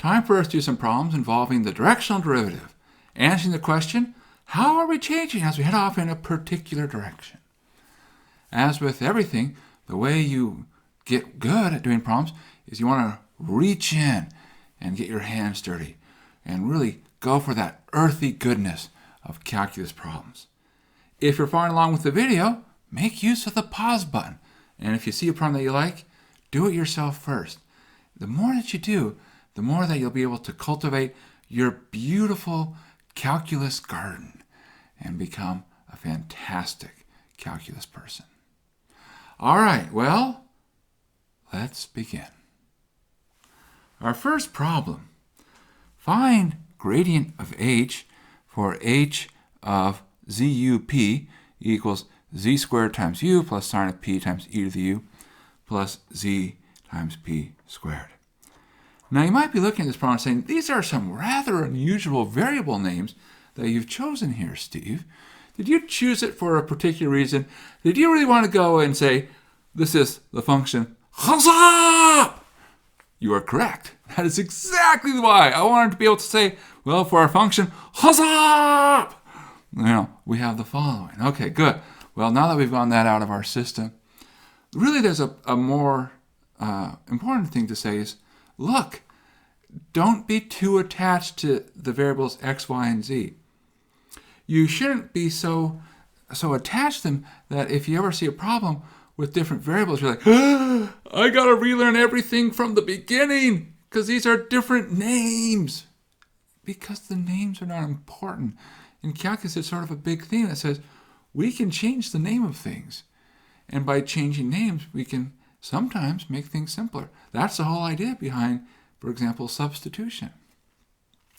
time for us to do some problems involving the directional derivative, answering the question, how are we changing as we head off in a particular direction? As with everything, the way you get good at doing problems is you want to reach in and get your hands dirty and really go for that earthy goodness of calculus problems. If you're following along with the video, make use of the pause button. And if you see a problem that you like, do it yourself first. The more that you do, the more that you'll be able to cultivate your beautiful calculus garden and become a fantastic calculus person. All right, well, let's begin. Our first problem, find gradient of h for h of zup equals z squared times u plus sine of p times e to the u plus z times p squared. Now you might be looking at this problem and saying, these are some rather unusual variable names that you've chosen here, Steve. Did you choose it for a particular reason? Did you really want to go and say, this is the function huzzah? You are correct. That is exactly why. I wanted to be able to say, well, for our function huzzah, we have the following. Okay, good. Well, now that we've gotten that out of our system, really there's a more important thing to say is, look, don't be too attached to the variables x, y, and z. You shouldn't be so attached to them that if you ever see a problem with different variables, you're like, I got to relearn everything from the beginning because these are different names. Because the names are not important. In calculus, it's sort of a big thing that says we can change the name of things. And by changing names, we can sometimes make things simpler. That's the whole idea behind, for example, substitution.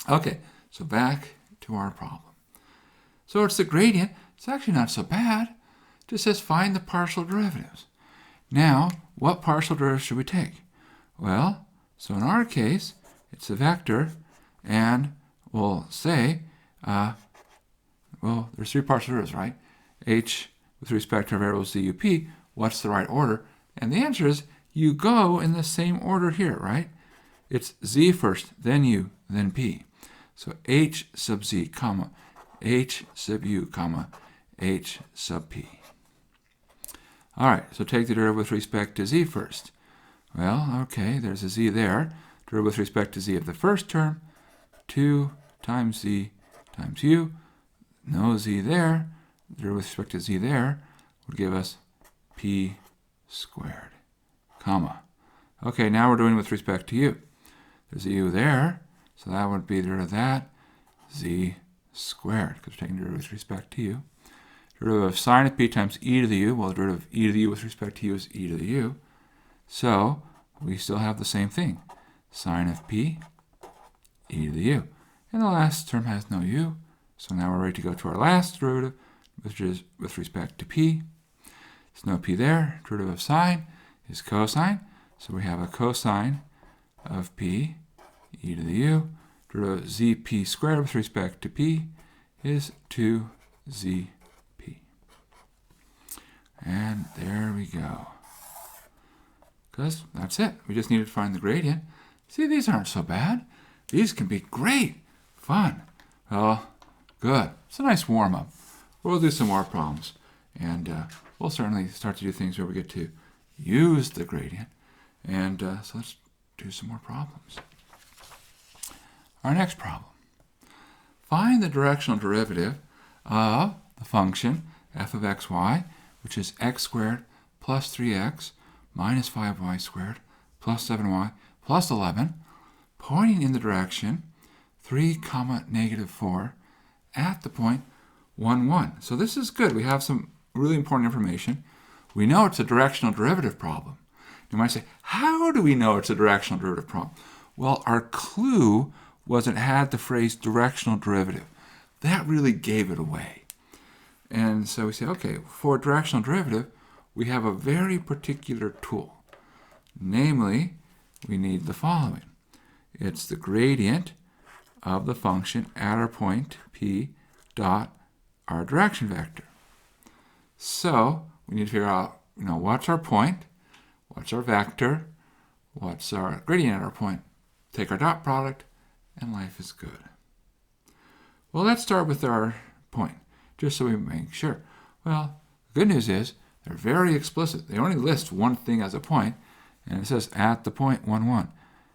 Okay, so back to our problem. So it's the gradient. It's actually not so bad. It just says find the partial derivatives. Now, what partial derivatives should we take? Well, so in our case, it's a vector, and we'll say, well, there's three partial derivatives, right? H with respect to our variable zup, what's the right order? And the answer is you go in the same order here, right? It's z first, then u, then p. So h sub z, comma, h sub u, comma, h sub p. All right, so take the derivative with respect to z first. Well, okay, there's a z there. Derivative with respect to z of the first term, 2 times z times u. No z there. Derivative with respect to z there would give us p squared, comma. Okay, now we're doing with respect to u. There's a u there, so that would be the derivative of that, z squared, because we're taking the derivative with respect to u. Derivative of sine of p times e to the u, well, the derivative of e to the u with respect to u is e to the u. So we still have the same thing, sine of p, e to the u. And the last term has no u, so now we're ready to go to our last derivative, which is with respect to p. There's no p there. Derivative of sine is cosine, so we have a cosine of p, e to the u. Derivative of zp squared with respect to p is 2zp. And there we go. Because that's it. We just needed to find the gradient. See, these aren't so bad. These can be great fun. Well, good. It's a nice warm-up. We'll do some more problems. And we'll certainly start to do things where we get to use the gradient. And so let's do some more problems. Our next problem. Find the directional derivative of the function f of xy, which is x squared plus 3x minus 5y squared plus 7y plus 11, pointing in the direction 3, negative 4 at the point 1, 1. So this is good. We have some really important information. We know it's a directional derivative problem. You might say, how do we know it's a directional derivative problem? Well, our clue was it had the phrase directional derivative. That really gave it away. And so we say, okay, for directional derivative, we have a very particular tool. Namely, we need the following. It's the gradient of the function at our point p dot our direction vector. So we need to figure out, what's our point, what's our vector, what's our gradient at our point. take our dot product, and life is good. Well, let's start with our point, just so we make sure. Well, the good news is they're very explicit. They only list one thing as a point, and it says at the point 1, 1.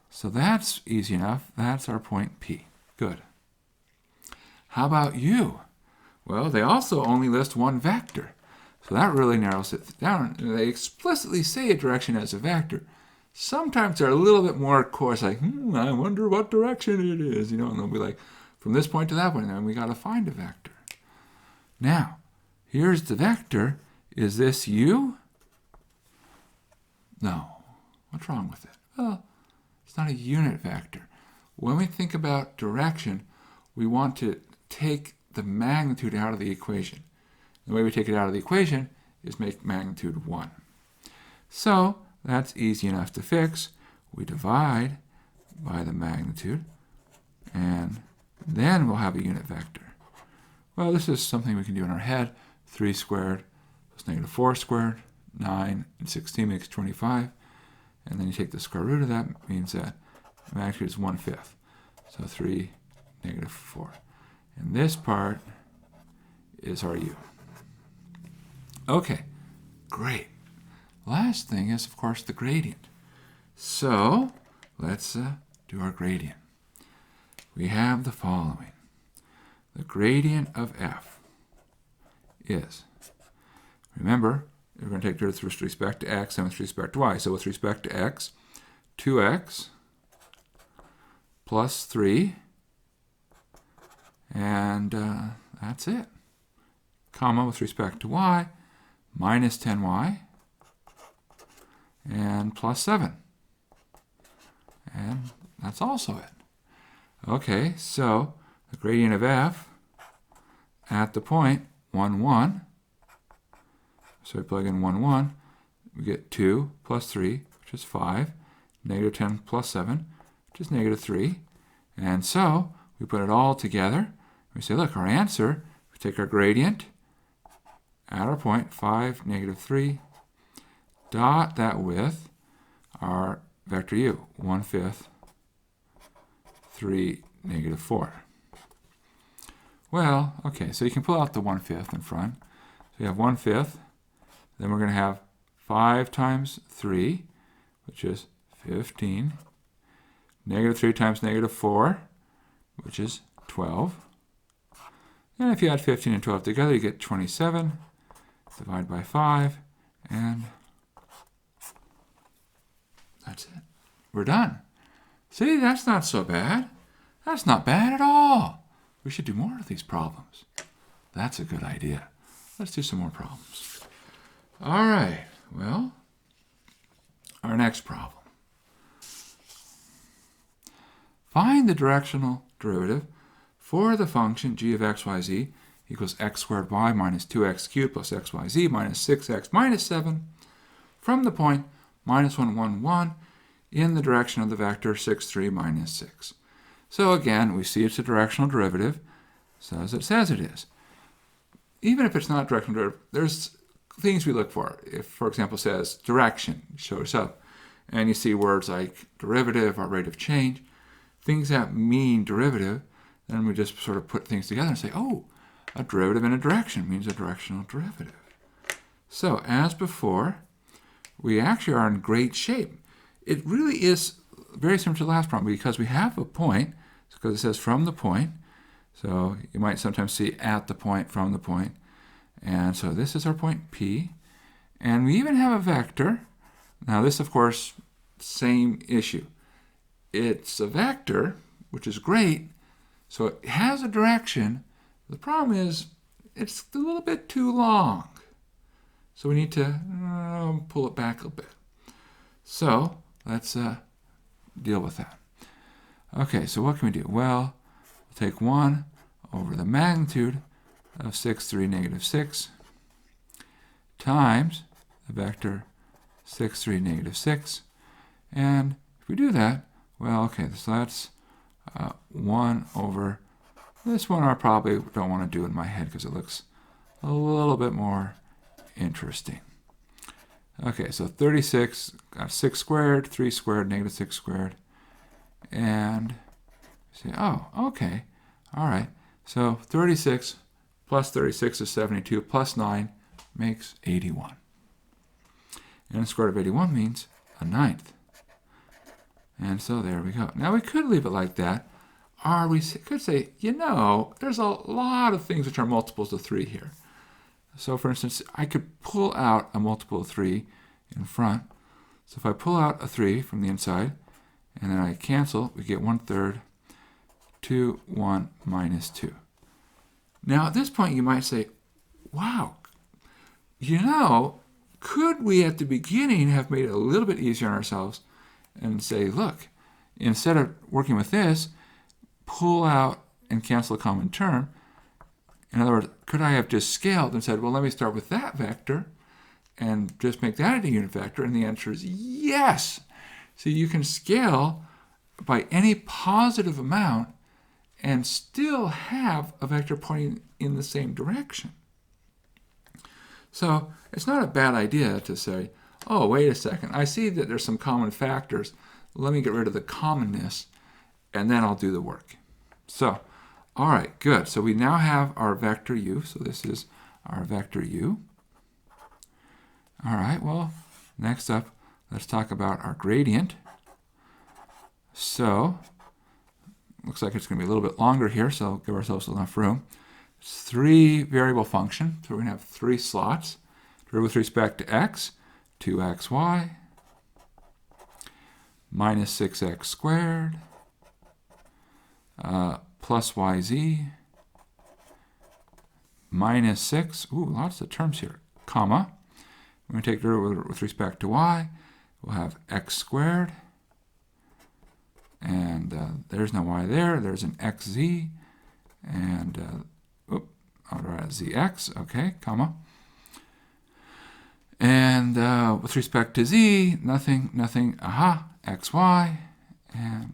So that's easy enough. That's our point P. Good. How about U? Well, they also only list one vector. So that really narrows it down. They explicitly say a direction as a vector. Sometimes they're a little bit more coarse, like, I wonder what direction it is. And they'll be like, from this point to that point, and we got to find a vector. Now, here's the vector. Is this U? No. What's wrong with it? Well, it's not a unit vector. When we think about direction, we want to take the magnitude out of the equation. The way we take it out of the equation is make magnitude 1. So that's easy enough to fix. We divide by the magnitude, and then we'll have a unit vector. Well, this is something we can do in our head. 3 squared plus negative 4 squared, 9 and 16 makes 25. And then you take the square root of that, means that the magnitude is 1/5. So 3, negative 4. And this part is our U. Okay, great. Last thing is, of course, the gradient. So let's do our gradient. We have the following. The gradient of f is, remember, we're going to take this with respect to x and with respect to y. So with respect to x, 2x plus 3, and that's it. Comma with respect to y, minus 10y, and plus 7. And that's also it. Okay, so the gradient of f at the point 1, 1. So we plug in 1, 1. We get 2 plus 3, which is 5. Negative 10 plus 7, which is negative 3. And so we put it all together. We say, look, our answer, we take our gradient at our point, 5, negative 3, dot that with our vector u, 1/5, 3, negative 4. Well, okay, so you can pull out the 1/5 in front. So you have 1/5. Then we're going to have 5 times 3, which is 15. Negative 3 times negative 4, which is 12. And if you add 15 and 12 together, you get 27. Divide by 5, and that's it. We're done. See, that's not so bad. That's not bad at all. We should do more of these problems. That's a good idea. Let's do some more problems. All right, well, our next problem. Find the directional derivative for the function g of x, y, z equals x squared y minus 2x cubed plus x, y, z minus 6x minus 7 from the point minus 1, 1, 1 in the direction of the vector 6, 3 minus 6. So again, we see it's a directional derivative, so as it says it is. Even if it's not directional derivative, there's things we look for. If, for example, it says direction shows up, and you see words like derivative or rate of change, things that mean derivative, then we just sort of put things together and say, oh, a derivative in a direction means a directional derivative. So as before, we actually are in great shape. It really is very similar to the last problem because we have a point, because it says from the point. So you might sometimes see at the point, from the point. And so this is our point P. And we even have a vector. Now this, of course, same issue. It's a vector, which is great. So it has a direction. The problem is it's a little bit too long. So we need to pull it back a bit. So let's deal with that. Okay, so what can we do? Well, we'll take 1 over the magnitude of 6, 3, negative 6 times the vector 6, 3, negative 6. And if we do that, well, okay, so that's 1 over, this one I probably don't want to do in my head because it looks a little bit more interesting. Okay, so 36, got 6 squared, 3 squared, negative 6 squared, and say, oh, okay, all right. So 36 plus 36 is 72, plus 9 makes 81. And the square root of 81 means a ninth. And so there we go. Now we could leave it like that, or we could say, there's a lot of things which are multiples of 3 here. So for instance, I could pull out a multiple of 3 in front. So if I pull out a 3 from the inside, and then I cancel, we get 1/3, 2, 1, minus 2. Now at this point you might say, wow, could we at the beginning have made it a little bit easier on ourselves and say, look, instead of working with this, pull out and cancel a common term. In other words, could I have just scaled and said, well, let me start with that vector and just make that a unit vector? And the answer is yes. So you can scale by any positive amount and still have a vector pointing in the same direction. So it's not a bad idea to say, oh, wait a second, I see that there's some common factors. Let me get rid of the commonness, and then I'll do the work. So, all right, good. So we now have our vector u. So this is our vector u. All right, well, next up, let's talk about our gradient. So, looks like it's going to be a little bit longer here, so give ourselves enough room. It's 3-variable function, so we're going to have 3 slots. With respect to x, 2xy, minus 6x squared, plus yz, minus 6, ooh, lots of terms here, comma. We're going to take derivative with respect to y. We'll have x squared, and there's no y there. There's an xz, and I'll write zx, okay, comma. And with respect to z, nothing, aha, xy, and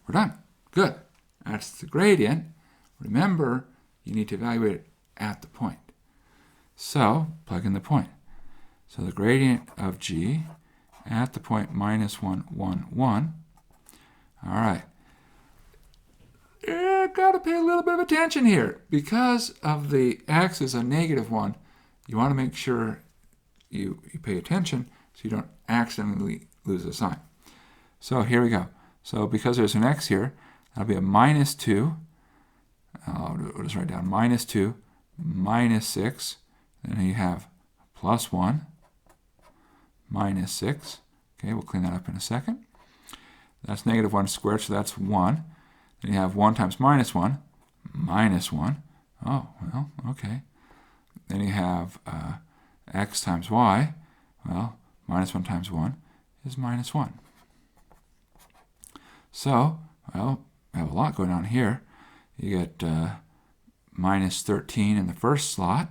we're done. Good. That's the gradient. Remember, you need to evaluate it at the point. So, plug in the point. So the gradient of g at the point minus 1, 1, 1. All right. Got to pay a little bit of attention here. Because of the x is a negative 1, you want to make sure you pay attention so you don't accidentally lose a sign. So here we go. So because there's an x here, that'll be a minus 2. I'll just write down minus 2, minus 6. Then you have plus 1, minus 6. Okay, we'll clean that up in a second. That's negative 1 squared, so that's 1. Then you have 1 times minus 1, minus 1. Oh, well, okay. Then you have x times y. Well, minus 1 times 1 is minus 1. So, well, we have a lot going on here. You get minus 13 in the first slot,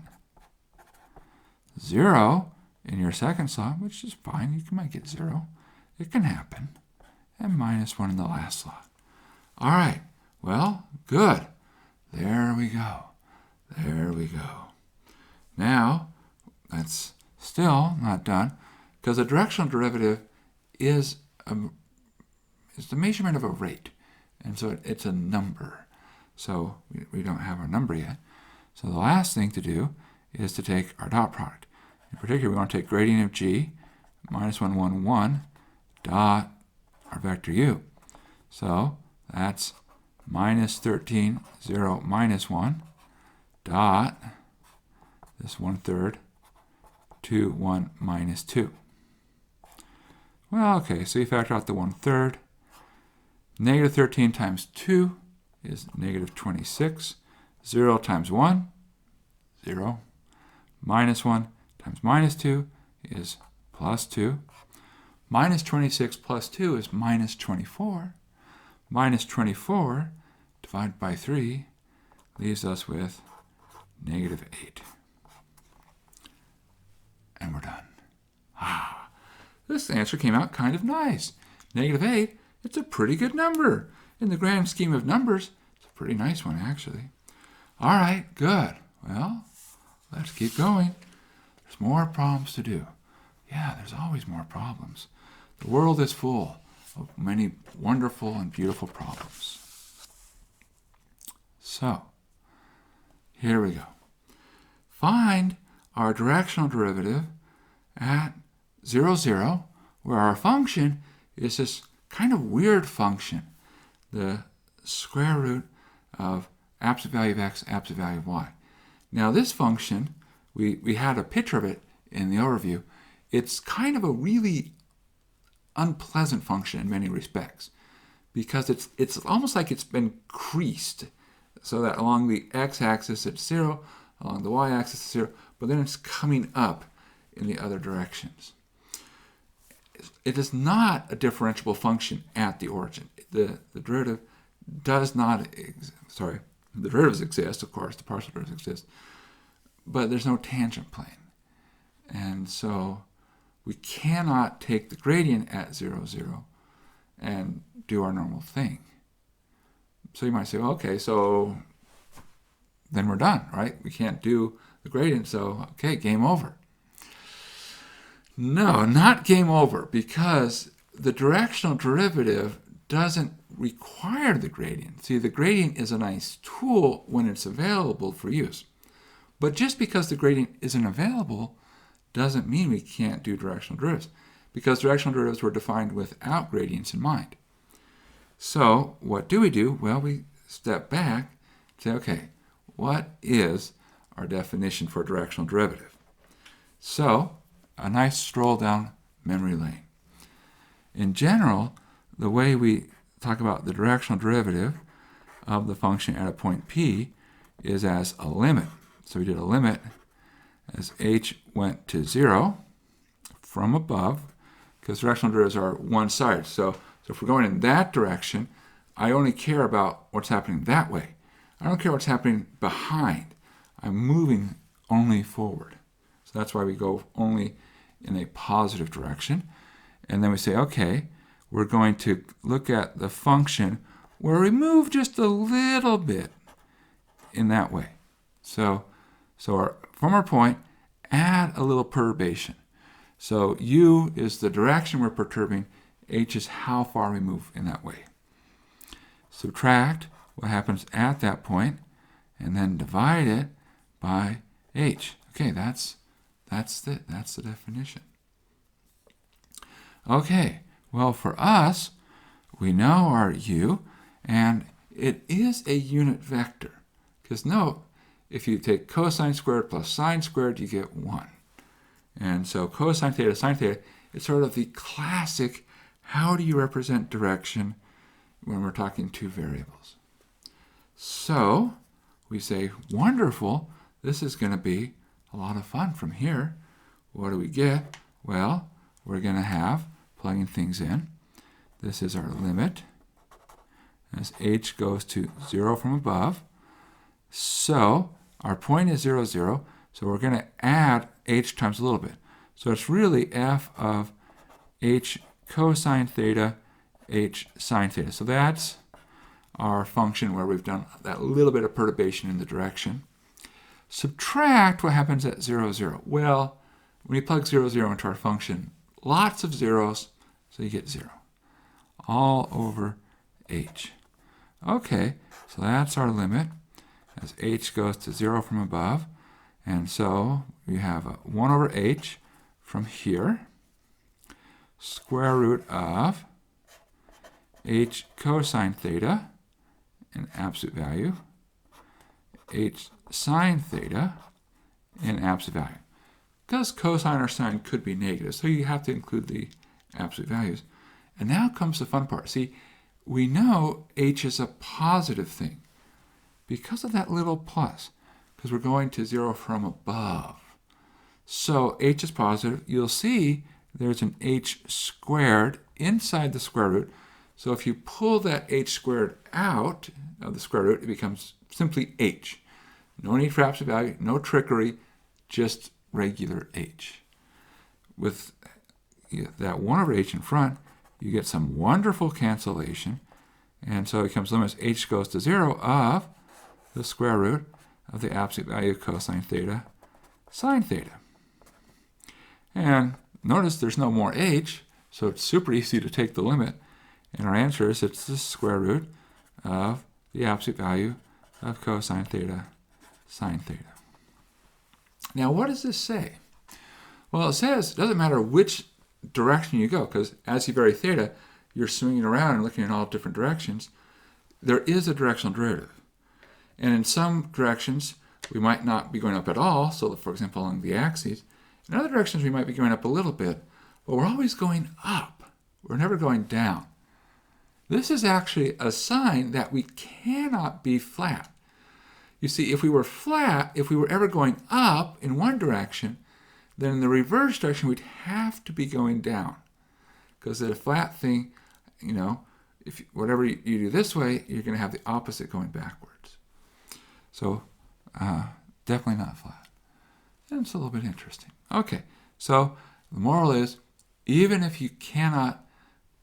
0 in your second slot, which is fine. You might get 0. It can happen. And minus 1 in the last slot. All right. Well, good. There we go. There we go. Now, that's still not done, because a directional derivative is the measurement of a rate. And so it's a number. So we don't have our number yet. So the last thing to do is to take our dot product. In particular, we want to take gradient of g, minus 1, 1, 1, dot our vector u. So that's minus 13, 0, minus 1, dot this 1/3, 2, 1, minus 2. Well, okay, so you factor out the 1/3. Negative 13 times 2 is negative 26. 0 times 1, 0. Minus 1 times minus 2 is plus 2. Minus 26 plus 2 is minus 24. Minus 24 divided by 3 leaves us with negative 8. And we're done. This answer came out kind of nice. Negative 8, it's a pretty good number. In the grand scheme of numbers, it's a pretty nice one, actually. All right, good. Well, let's keep going. There's more problems to do. Yeah, there's always more problems. The world is full of many wonderful and beautiful problems. So, here we go. Find our directional derivative at 0, 0, where our function is this kind of weird function, the square root of absolute value of x, absolute value of y. Now this function, we had a picture of it in the overview. It's kind of a really unpleasant function in many respects because it's almost like it's been creased so that along the x-axis it's 0, along the y-axis it's 0, but then it's coming up in the other directions. It is not a differentiable function at the origin. The derivative does not, the derivatives exist, of course, the partial derivatives exist, but there's no tangent plane. And so we cannot take the gradient at 0, 0 and do our normal thing. So you might say, well, okay, so then we're done, right? We can't do the gradient, so okay, game over. No, not game over, because the directional derivative doesn't require the gradient. See, the gradient is a nice tool when it's available for use. But just because the gradient isn't available doesn't mean we can't do directional derivatives, because directional derivatives were defined without gradients in mind. So what do? Well, we step back and say, okay, what is our definition for a directional derivative? So a nice stroll down memory lane. In general, the way we talk about the directional derivative of the function at a point P is as a limit. So we did a limit as h went to 0 from above, because directional derivatives are one-sided. So if we're going in that direction, I only care about what's happening that way. I don't care what's happening behind. I'm moving only forward. So that's why we go only in a positive direction. And then we say, okay, we're going to look at the function where we move just a little bit in that way. So from our point, add a little perturbation. So u is the direction we're perturbing, h is how far we move in that way. Subtract what happens at that point, and then divide it by h. Okay, that's the definition. Okay, well, for us, we know our u, and it is a unit vector. Because note, if you take cosine squared plus sine squared, you get 1. And so cosine theta, sine theta, it's sort of the classic, how do you represent direction when we're talking two variables? So we say, wonderful, this is going to be a lot of fun from here. What do we get? Well, we're going to have, plugging things in, this is our limit as h goes to 0 from above. So our point is 0, 0, so we're going to add h times a little bit. So it's really f of h cosine theta, h sine theta. So that's our function where we've done that little bit of perturbation in the direction. Subtract what happens at 0, 0. Well, when you plug 0, 0 into our function, lots of zeros, so you get 0. All over h. Okay, so that's our limit as h goes to 0 from above. And so we have a 1 over h from here, square root of h cosine theta in absolute value, h sine theta in absolute value. Because cosine or sine could be negative, so you have to include the absolute values. And now comes the fun part. See, we know h is a positive thing because of that little plus, because we're going to 0 from above. So h is positive. You'll see there's an h squared inside the square root. So if you pull that h squared out of the square root, it becomes simply h. No need for absolute value, no trickery, just regular h. With that 1 over h in front, you get some wonderful cancellation. And so it becomes limit as h goes to 0 of the square root of the absolute value of cosine theta, sine theta. And notice there's no more h, so it's super easy to take the limit. And our answer is it's the square root of the absolute value of cosine theta sine theta. Now, what does this say? Well, it says it doesn't matter which direction you go, because as you vary theta, you're swinging around and looking in all different directions. There is a directional derivative. And in some directions, we might not be going up at all, so for example, along the axes. In other directions, we might be going up a little bit, but we're always going up. We're never going down. This is actually a sign that we cannot be flat. You see, if we were flat, if we were ever going up in one direction, then in the reverse direction, we'd have to be going down. Because the flat thing, if whatever you do this way, you're going to have the opposite going backwards. So definitely not flat. And it's a little bit interesting. Okay, so the moral is, even if you cannot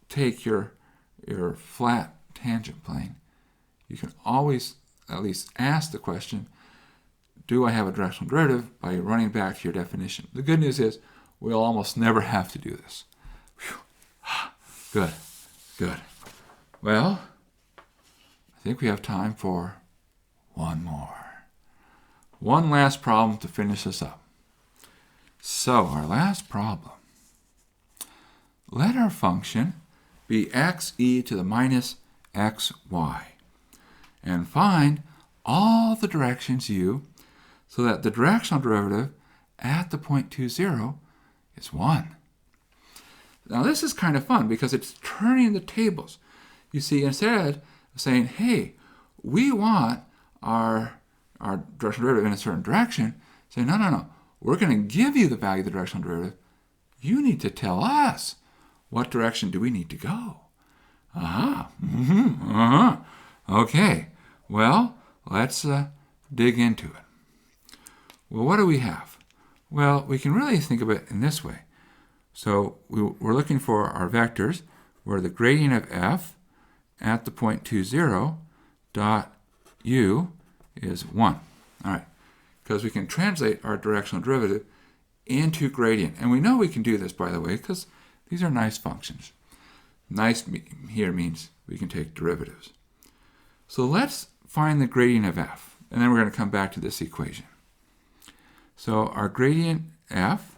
take your flat tangent plane, you can always at least ask the question, do I have a directional derivative, by running back to your definition. The good news is we'll almost never have to do this. Whew. Good, good. Well, I think we have time for one more. One last problem to finish this up. So our last problem. Let our function be x e to the minus xy, and find all the directions u so that the directional derivative at the point 2, 0 is 1. Now this is kind of fun because it's turning the tables. You see, instead of saying, hey, we want our directional derivative in a certain direction, say, no, we're going to give you the value of the directional derivative. You need to tell us what direction do we need to go. Okay, well, let's dig into it. Well, what do we have? Well, we can really think of it in this way. So we're looking for our vectors where the gradient of f at the point 2, 0 dot u is 1. All right, because we can translate our directional derivative into gradient. And we know we can do this, by the way, because these are nice functions. Nice here means we can take derivatives. So let's find the gradient of f, and then we're going to come back to this equation. So our gradient f,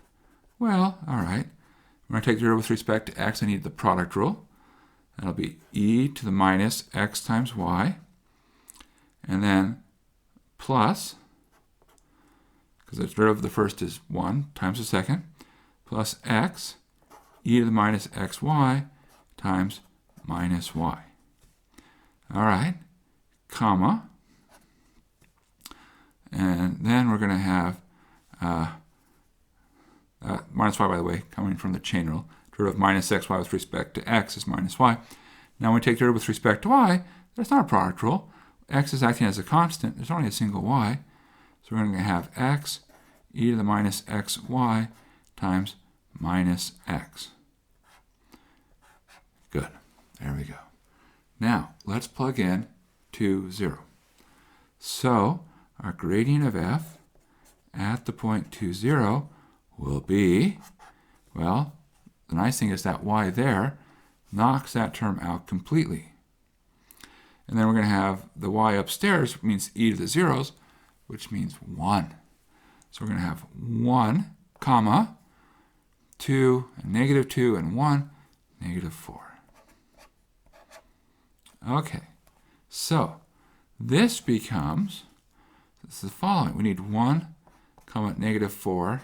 well, all right, we're going to take the derivative with respect to x. I need the product rule. That'll be e to the minus x times y, and then plus, because the derivative of the first is 1 times the second, plus x e to the minus xy times minus y. All right, comma, and then we're going to have minus y, by the way, coming from the chain rule. Derivative of minus xy with respect to x is minus y. Now when we take derivative with respect to y, that's not a product rule. X is acting as a constant. There's only a single y. So we're going to have x e to the minus xy times minus x. Good. There we go. Now, let's plug in 2, 0. So, our gradient of f at the point 2, 0 will be, well, the nice thing is that y there knocks that term out completely. And then we're going to have the y upstairs, means e to the zeros, which means 1. So we're going to have 1, comma, 2, and negative 2, and 1, negative 4. Okay, so this becomes, this is the following. We need 1, comma, negative 4,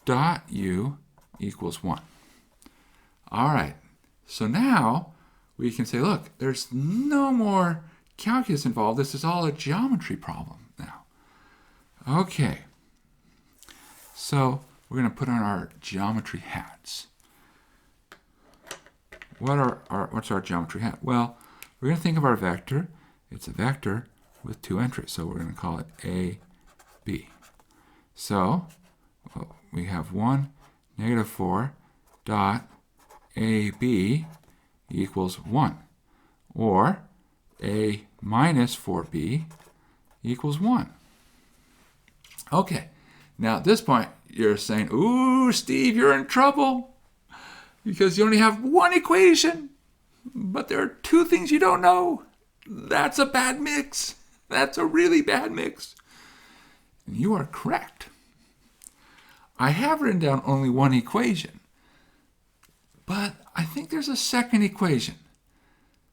dot u equals 1. All right, so now we can say, look, there's no more calculus involved. This is all a geometry problem now. Okay, so we're going to put on our geometry hats. What's our geometry hat? Well, we're going to think of our vector. It's a vector with 2 entries, so we're going to call it A, B. So we have 1, negative 4, dot AB equals 1, or A minus 4B equals 1. Okay, now at this point, you're saying, ooh, Steve, you're in trouble because you only have one equation. but there are two things you don't know. That's a bad mix. That's a really bad mix. And you are correct. I have written down only one equation, but I think there's a second equation.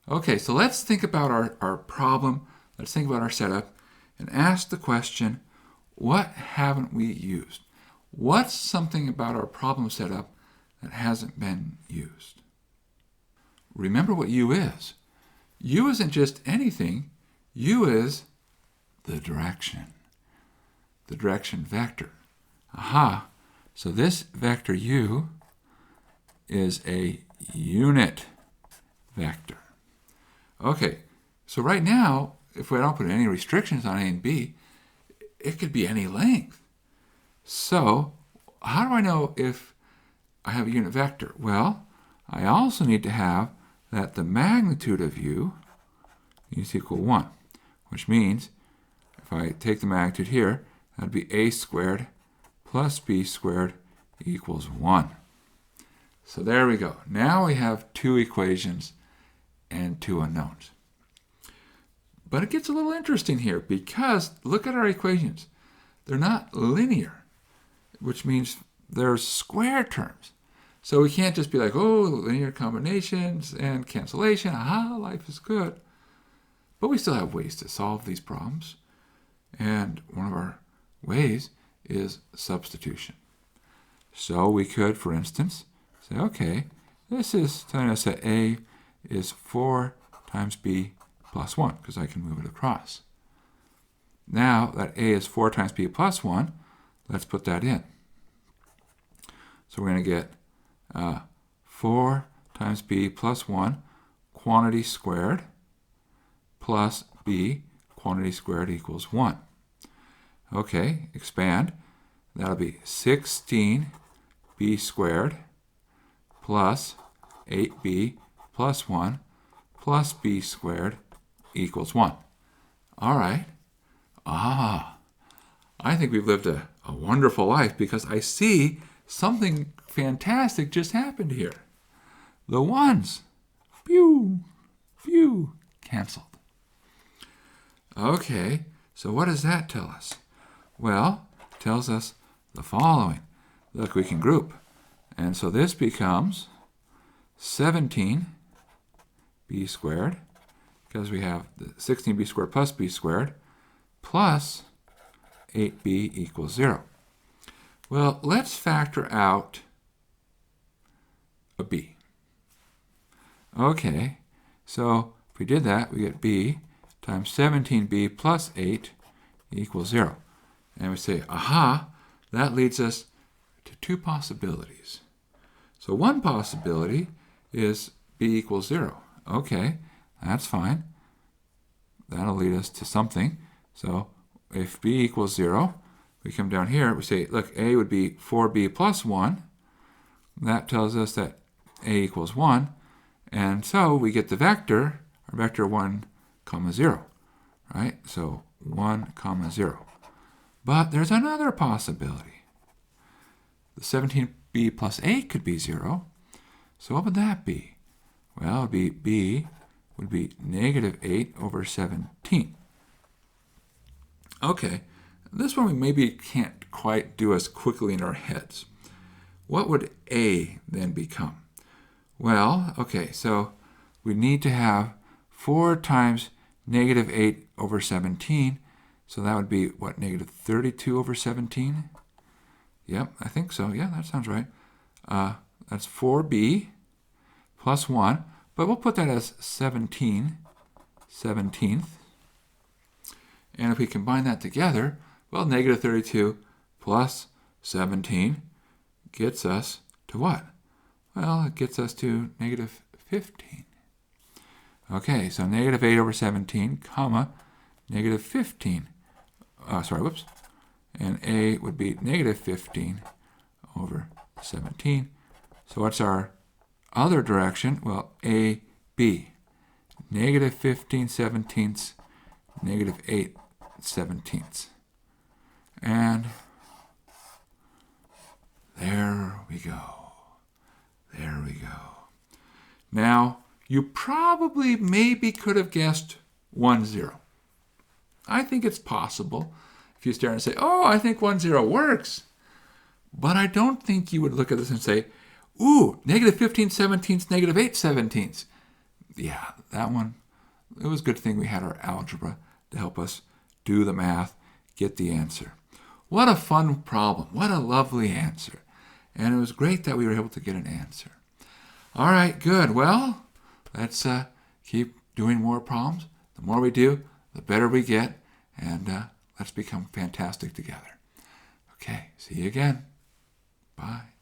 Okay, so let's think about our problem. Let's think about our setup and ask the question, what haven't we used? What's something about our problem setup that hasn't been used? Remember what U is. U isn't just anything. U is the direction vector. Aha! So this vector U is a unit vector. Okay, so right now, if we don't put any restrictions on A and B, it could be any length. So how do I know if I have a unit vector? Well, I also need to have that the magnitude of U is equal to 1, which means if I take the magnitude here, that would be A squared plus B squared equals 1. So there we go. Now we have two equations and two unknowns. But it gets a little interesting here because look at our equations. They're not linear, which means they're square terms. So we can't just be like, oh, linear combinations and cancellation. Aha, life is good. But we still have ways to solve these problems. And one of our ways is substitution. So we could, for instance, say, okay, this is telling us that A is 4 times B plus 1, because I can move it across. Now that A is 4 times B plus 1, let's put that in. So we're going to get 4 times B plus 1 quantity squared plus B quantity squared equals 1. Okay, expand. That'll be 16B squared plus 8B plus 1 plus B squared equals 1. All right. I think we've lived a wonderful life because I see something fantastic just happened here. The ones, pew, pew, canceled. Okay, so what does that tell us? Well, it tells us the following. Look, we can group. And so this becomes 17b squared, because we have the 16b squared plus b squared, plus 8b equals 0. Well, let's factor out a b. Okay, so if we did that, we get b times 17b plus 8 equals 0. And we say, aha, that leads us to two possibilities. So one possibility is b equals 0. Okay, that's fine. That'll lead us to something. So if b equals 0, we come down here, we say, look, a would be 4b plus 1. That tells us that a equals 1. And so we get the vector, our vector 1, 0, right? So 1, 0. But there's another possibility. The 17b plus 8 could be 0. So what would that be? Well, it would be b would be negative 8 over 17. Okay, this one we maybe can't quite do as quickly in our heads. What would a then become? Well, okay, so we need to have 4 times negative 8 over 17. So that would be, what, negative 32 over 17? Yep, I think so. Yeah, that sounds right. That's 4b plus 1. But we'll put that as 17, 17th. And if we combine that together, well, negative 32 plus 17 gets us to what? Well, it gets us to negative 15. Okay, so negative 8 over 17, comma, negative 15. And a would be negative 15 over 17. So what's our other direction? Well, a, b. Negative 15 17ths, negative 8 17ths. And there we go. There we go. Now, you probably maybe could have guessed 1, 0. I think it's possible if you stare and say, oh, I think 1, 0 works. But I don't think you would look at this and say, ooh, negative 15 17ths, negative 8 17ths. Yeah, that one, it was a good thing we had our algebra to help us do the math, get the answer. What a fun problem. What a lovely answer. And it was great that we were able to get an answer. All right, good. Well, let's keep doing more problems. The more we do, the better we get. And let's become fantastic together. Okay, see you again. Bye.